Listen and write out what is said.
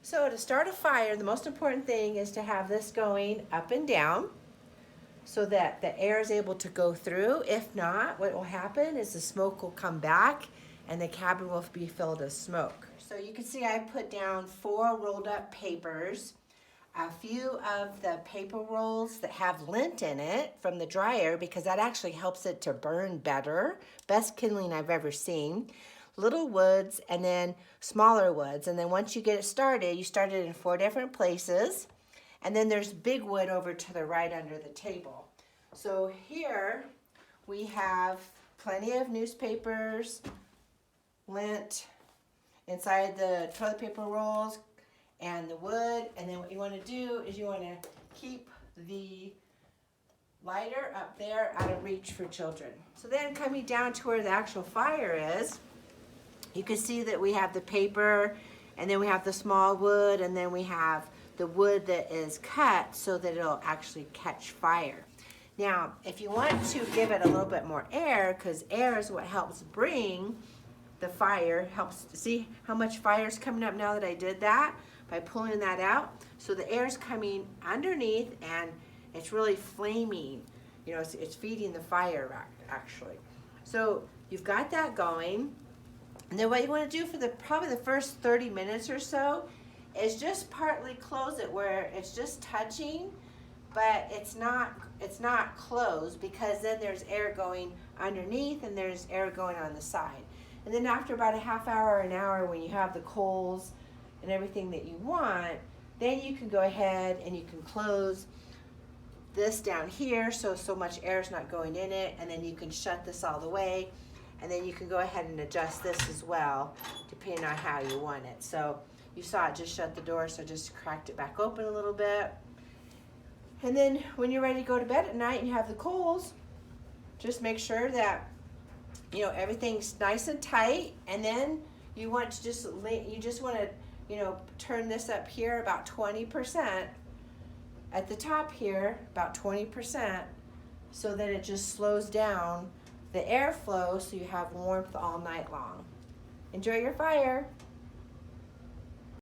So to start a fire, the most important thing is to have this going up and down so that the air is able to go through. If not, what will happen is the smoke will come back and the cabin will be filled with smoke. So you can see I put down 4 rolled up papers, a few of the paper rolls that have lint in it from the dryer because that actually helps it to burn better. Best kindling I've ever seen. Little woods and then smaller woods. And then once you get it started, you start it in 4 different places. And then there's big wood over to the right under the table. So here we have plenty of newspapers, lint inside the toilet paper rolls and the wood. And then what you want to do is you want to keep the lighter up there out of reach for children. So then coming down to where the actual fire is, you can see that we have the paper and then we have the small wood and then we have the wood that is cut so that it'll actually catch fire. Now, if you want to give it a little bit more air, because air is what helps bring the fire, helps see how much fire is coming up now that I did that by pulling that out. So the air is coming underneath and it's really flaming. You know, it's feeding the fire actually. So you've got that going. And then what you want to do for probably the first 30 minutes or so is just partly close it where it's just touching, but it's not closed, because then there's air going underneath and there's air going on the side. And then after about a half hour, an hour, when you have the coals and everything that you want, then you can go ahead and you can close this down here so much air is not going in it, and then you can shut this all the way. And then you can go ahead and adjust this as well, depending on how you want it. So you saw it just shut the door, so just cracked it back open a little bit. And then when you're ready to go to bed at night and you have the coals, just make sure that, you know, everything's nice and tight. And then you want to just want to, you know, turn this up here about 20%. At the top here, about 20%, so that it just slows down the airflow so you have warmth all night long. Enjoy your fire.